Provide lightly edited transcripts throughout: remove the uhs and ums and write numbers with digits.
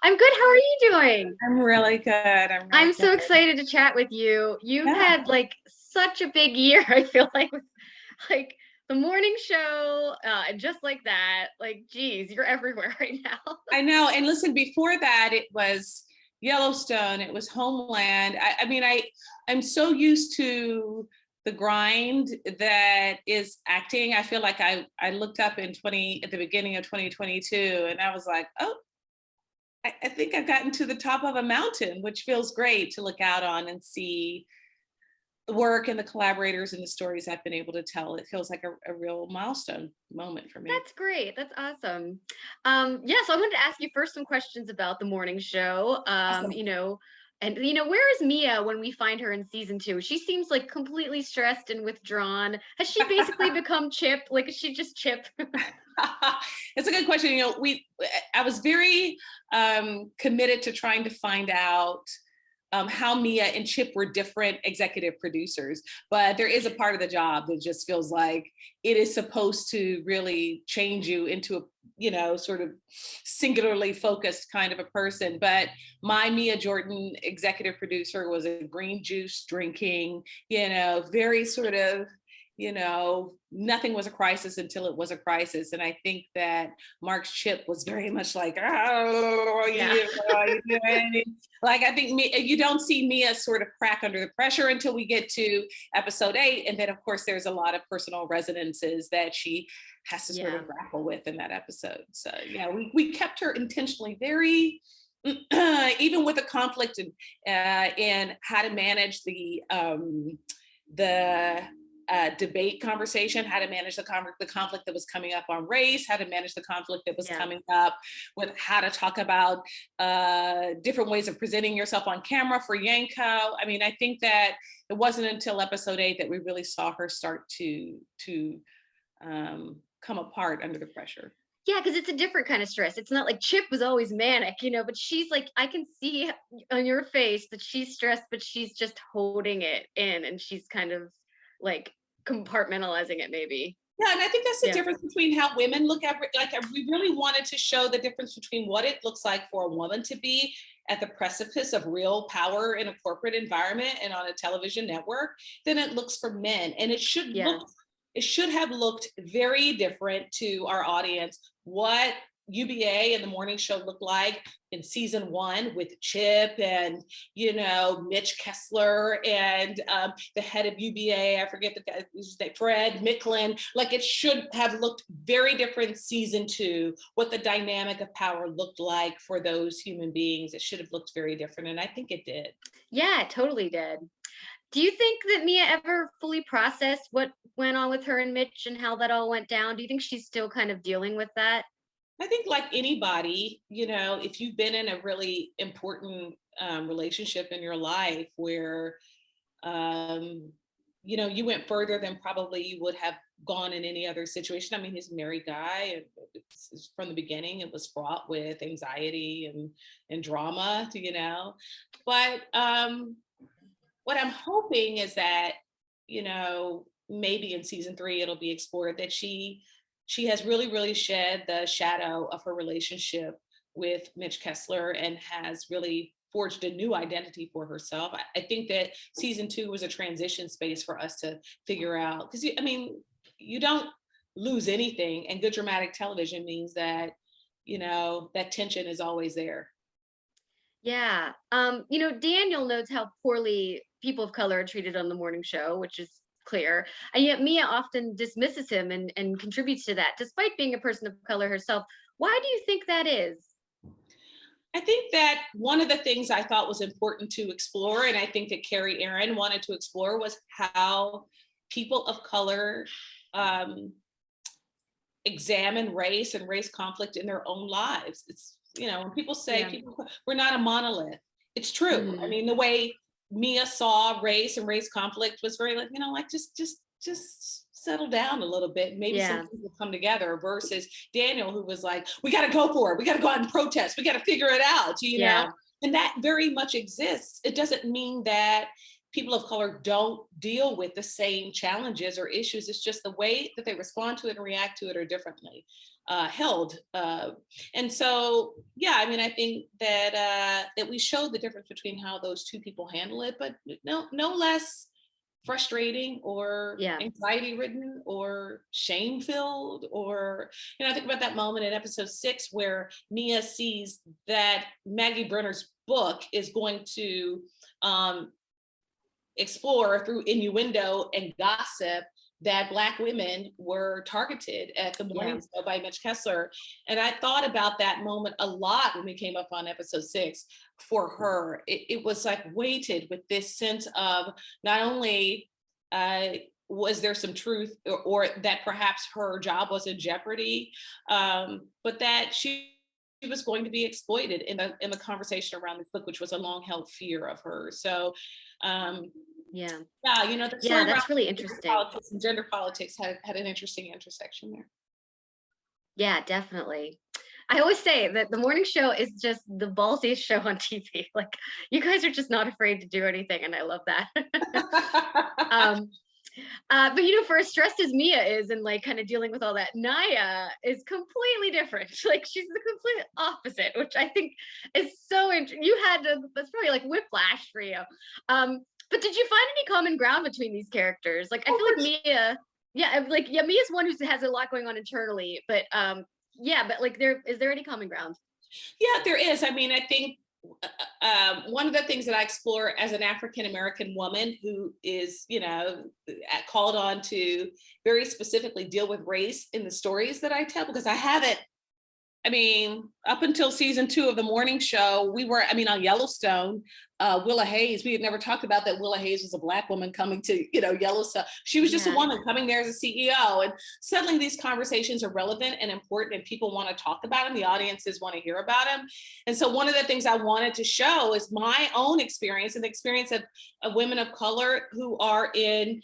I'm good. How are you doing? I'm really good. I'm so excited to chat with you. You've Yeah. had like such a big year, I feel with like the morning show, and just like that. Like, geez, you're everywhere right now. I know. And listen, before that, it was Yellowstone. It was Homeland. I'm so used to the grind that is acting. I feel like I looked up at the beginning of 2022, and I was like, oh, I think I've gotten to the top of a mountain, which feels great to look out on and see the work and the collaborators and the stories I've been able to tell. It feels like a real milestone moment for me. That's great. That's awesome. So I wanted to ask you first some questions about the morning show. Awesome. Where is Mia when we find her in season 2? She seems like completely stressed and withdrawn. Has she basically become Chip? Like, is she just Chip? It's a good question. I was very committed to trying to find out how Mia and Chip were different executive producers, but there is a part of the job that just feels like it is supposed to really change you into a, sort of singularly focused kind of a person. But my Mia Jordan executive producer was a green juice drinking, very sort of, nothing was a crisis until it was a crisis. And I think that Mark's Chip was very much like, like, I think you don't see Mia sort of crack under the pressure until we get to episode 8. And then, of course, there's a lot of personal resonances that she has to sort of grapple with in that episode. So, yeah, we kept her intentionally very, even with the conflict and how to manage the debate conversation, how to manage the conflict that was coming up on race, how to manage the conflict that was coming up with how to talk about different ways of presenting yourself on camera for Yanko. I mean, I think that it wasn't until episode 8 that we really saw her start to come apart under the pressure. Yeah, because it's a different kind of stress. It's not like Chip was always manic, but she's like, I can see on your face that she's stressed, but she's just holding it in, and she's kind of like compartmentalizing it maybe. Yeah, and I think that's the difference between how women look at, like, we really wanted to show the difference between what it looks like for a woman to be at the precipice of real power in a corporate environment and on a television network than it looks for men. And it should have looked very different to our audience. What UBA and the morning show looked like in season 1 with Chip and, Mitch Kessler and the head of UBA, I forget the guy's name, Fred Micklin. Like, it should have looked very different season 2, what the dynamic of power looked like for those human beings. It should have looked very different. And I think it did. Yeah, it totally did. Do you think that Mia ever fully processed what went on with her and Mitch and how that all went down? Do you think she's still kind of dealing with that? I think, like anybody, if you've been in a really important relationship in your life where, you went further than probably you would have gone in any other situation. I mean, he's a married guy. From the beginning, it was fraught with anxiety and drama, But what I'm hoping is that, maybe in season 3, it'll be explored that she has really, really shed the shadow of her relationship with Mitch Kessler and has really forged a new identity for herself. I think that season 2 was a transition space for us to figure out, because you don't lose anything, and good dramatic television means that, that tension is always there. Yeah. Daniel knows how poorly people of color are treated on the morning show, which is clear. And yet Mia often dismisses him and contributes to that, despite being a person of color herself. Why do you think that is? I think that one of the things I thought was important to explore, and I think that Carrie Aaron wanted to explore, was how people of color examine race and race conflict in their own lives. It's, when people say we're not a monolith, it's true. Mm-hmm. I mean, the way Mia saw race and race conflict was very like, just settle down a little bit. Maybe some people come together, versus Daniel, who was like, we got to go for it. We got to go out and protest. We got to figure it out, know? And that very much exists. It doesn't mean that people of color don't deal with the same challenges or issues. It's just the way that they respond to it and react to it are differently. held. And so, yeah, I mean, I think that that we showed the difference between how those two people handle it, but no less frustrating or Yeah. anxiety ridden or shame filled. Or, I think about that moment in episode 6 where Mia sees that Maggie Brenner's book is going to um, explore through innuendo and gossip that Black women were targeted at the Yeah. morning show by Mitch Kessler. And I thought about that moment a lot when we came up on episode 6 for her. It was like weighted with this sense of not only was there some truth, or that perhaps her job was in jeopardy, but that she was going to be exploited in the conversation around this book, which was a long held fear of hers. So Yeah. yeah, the Yeah, story around that's really interesting. politics and gender politics had an interesting intersection there. Yeah, definitely. I always say that the morning show is just the ballsiest show on TV. Like, you guys are just not afraid to do anything, and I love that. um, but for as stressed as Mia is and like kind of dealing with all that, Naya is completely different. Like, she's the complete opposite, which I think is so interesting. That's probably like whiplash for you. But did you find any common ground between these characters? Like, I feel like Mia, Mia's one who has a lot going on internally, but but like, is there any common ground? Yeah, there is. I mean, I think one of the things that I explore as an African American woman who is, called on to very specifically deal with race in the stories that I tell, because I haven't. I mean, up until season 2 of the morning show, on Yellowstone, Willa Hayes, we had never talked about that Willa Hayes was a Black woman coming to, Yellowstone. She was just a woman coming there as a CEO. And suddenly these conversations are relevant and important, and people want to talk about them. The audiences want to hear about them. And so one of the things I wanted to show is my own experience and the experience of women of color who are in,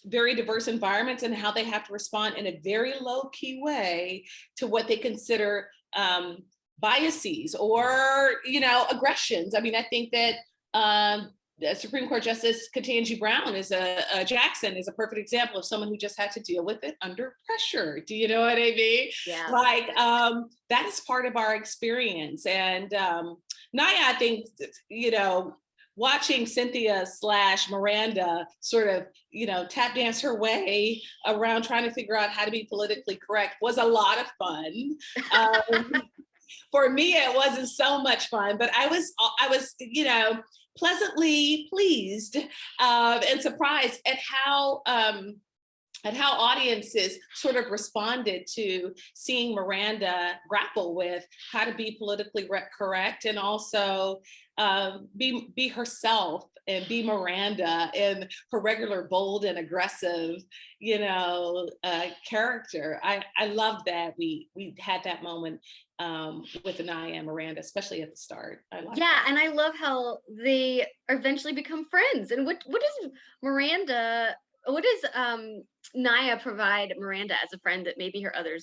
very diverse environments, and how they have to respond in a very low key way to what they consider biases or, aggressions. I mean, I think that Supreme Court Justice Ketanji Brown Jackson is a perfect example of someone who just had to deal with it under pressure. Do you know what I mean? Yeah. Like, that is part of our experience. And Naya, I think, watching Cynthia / Miranda sort of, tap dance her way around trying to figure out how to be politically correct was a lot of fun. For me, it wasn't so much fun, but I was, pleasantly pleased and surprised at how audiences sort of responded to seeing Miranda grapple with how to be politically correct, and also be herself and be Miranda in her regular bold and aggressive, character. I love that we had that moment with Anaya and Miranda, especially at the start. And I love how they eventually become friends. And what does Naya provide Miranda as a friend that maybe her other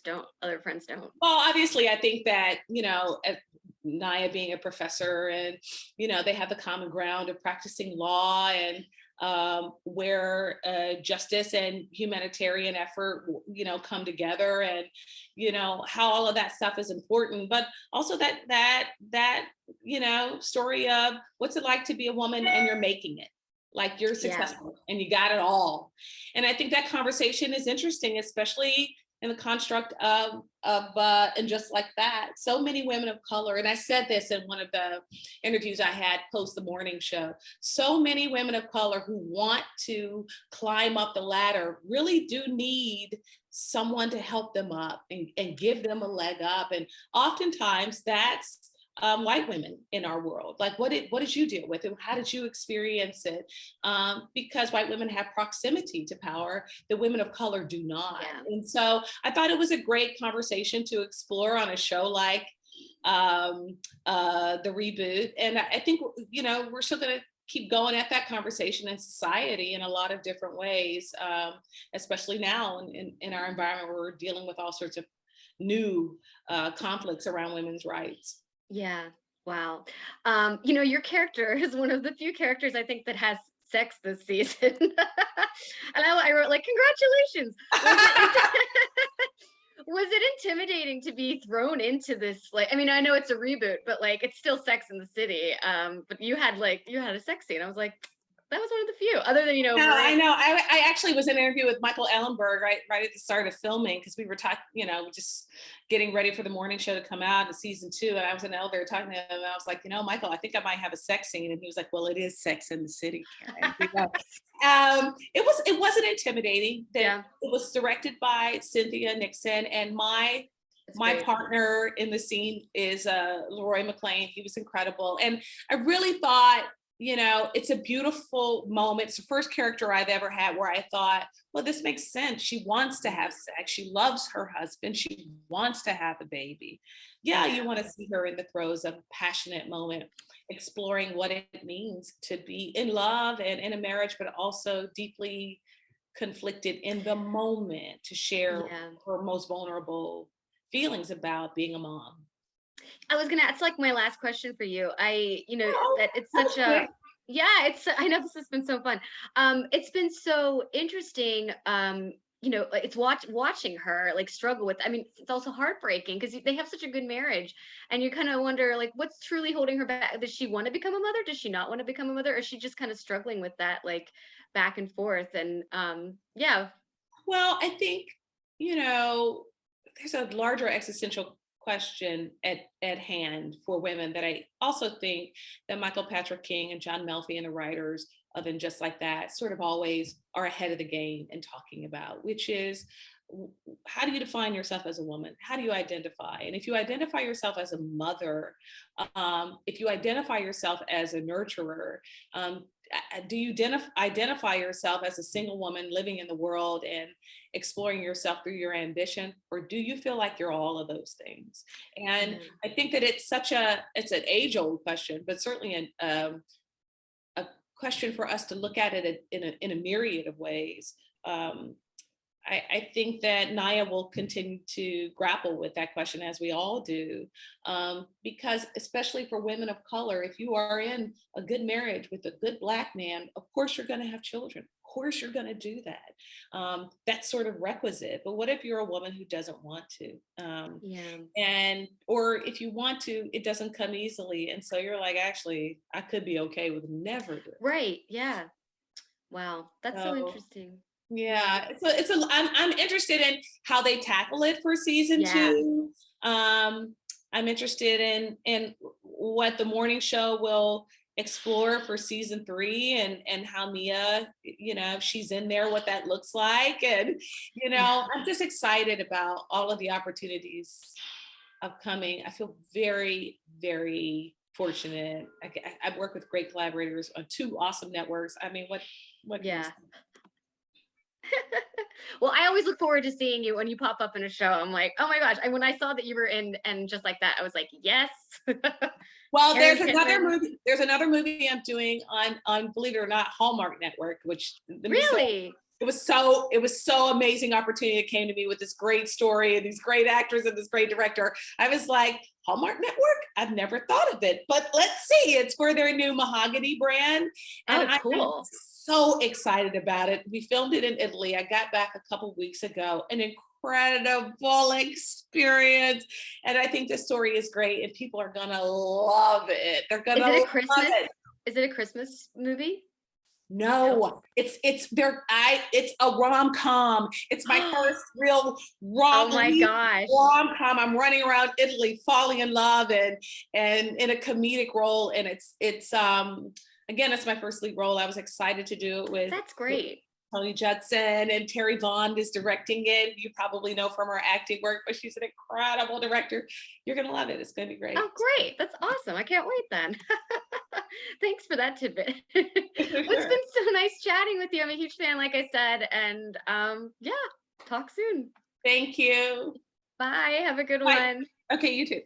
friends don't? Well, obviously, I think that, Naya being a professor, and, they have the common ground of practicing law, and where justice and humanitarian effort, come together, and, how all of that stuff is important, but also that story of what's it like to be a woman and you're making it. Like, you're successful and you got it all. And I think that conversation is interesting, especially in the construct of and just like that, so many women of color, and I said this in one of the interviews I had post the morning show, so many women of color who want to climb up the ladder really do need someone to help them up and give them a leg up. And oftentimes that's white women in our world. Like, what did you deal with, and how did you experience it? Because white women have proximity to power that women of color do not. Yeah. And so I thought it was a great conversation to explore on a show like the reboot. And I think, we're still going to keep going at that conversation in society in a lot of different ways, especially now in our environment where we're dealing with all sorts of new conflicts around women's rights. Yeah. Wow. Your character is one of the few characters I think that has sex this season. And I wrote like, congratulations. Was it was it intimidating to be thrown into this? Like, I mean, I know it's a reboot, but like, it's still Sex in the City. But you had a sex scene. I was like, that was one of the few, other than No, I Miranda. know. I actually was in an interview with Michael Ellenberg right at the start of filming, because we were talking, just getting ready for the morning show to come out in season 2, and I was in the elevator talking to him, and I was like, Michael, I think I might have a sex scene, and he was like, well, it is Sex in the City, Karen. It wasn't intimidating. That Yeah, it was directed by Cynthia Nixon, and my it's my great. partner in the scene is Leroy McLean. He was incredible, and I really thought, it's a beautiful moment. It's the first character I've ever had where I thought, well, this makes sense. She wants to have sex. She loves her husband. She wants to have a baby. Yeah, you want to see her in the throes of a passionate moment, exploring what it means to be in love and in a marriage, but also deeply conflicted in the moment, to share Yeah. her most vulnerable feelings about being a mom. It's like my last question for you. Oh, That it's that was such a, quick. yeah, I know this has been so fun. It's been so interesting. Like, it's watching her like struggle with, I mean, it's also heartbreaking because they have such a good marriage, and you kind of wonder like what's truly holding her back. Does she want to become a mother? Does she not want to become a mother? Or is she just kind of struggling with that, like, back and forth? And yeah. Well, I think, there's a larger existential question at hand for women that I also think that Michael Patrick King and John Melfi and the writers of And Just Like That sort of always are ahead of the game in talking about, which is, how do you define yourself as a woman? How do you identify? And if you identify yourself as a mother, if you identify yourself as a nurturer, do you identify yourself as a single woman living in the world and exploring yourself through your ambition, or do you feel like you're all of those things? And Yeah. I think that it's an age-old question, but certainly a question for us to look at it in a myriad of ways. I think that Naya will continue to grapple with that question, as we all do, because especially for women of color, if you are in a good marriage with a good Black man, of course you're going to have children. Of course you're going to do that. That's sort of requisite. But what if you're a woman who doesn't want to? Yeah. Or if you want to, it doesn't come easily, and so you're like, actually, I could be okay with never doing it. Right. Yeah. Wow. That's so So interesting. Yeah. yeah, I'm interested in how they tackle it for season Yeah. 2. I'm interested in what the morning show will explore for season 3, and how Mia, if she's in there, what that looks like. And, I'm just excited about all of the opportunities upcoming. I feel very, very fortunate. I've worked with great collaborators on 2 awesome networks. I mean, what can you Yeah. say? Well, I always look forward to seeing you when you pop up in a show. I'm like, oh my gosh. And when I saw that you were in And Just Like That, I was like, yes. Well, Karen Pittman. There's another movie I'm doing on believe it or not, Hallmark Network, which Really? it was so amazing opportunity that came to me with this great story and these great actors and this great director. I was like, Hallmark Network? I've never thought of it, but let's see. It's for their new Mahogany brand. And Oh, I'm cool. so excited about it. We filmed it in Italy. I got back a couple weeks ago. An incredible experience. And I think the story is great and people are gonna love it. They're gonna Is it a love Christmas? it. Is it a Christmas movie? No. No, it's a rom-com. It's my first real Oh my gosh. rom-com. I'm running around Italy falling in love and in a comedic role. And it's again, it's my first lead role. I was excited to do it That's with great. Tony Judson, and Terry Vaughn is directing it. You probably know from her acting work, but she's an incredible director. You're gonna love it. It's gonna be great. Oh, great. That's awesome. I can't wait then. Thanks for that tidbit. Well, it's been Sure. so nice chatting with you. I'm a huge fan, like I said. And yeah, talk soon. Thank you. Bye. Have a good Bye. one. Okay, you too.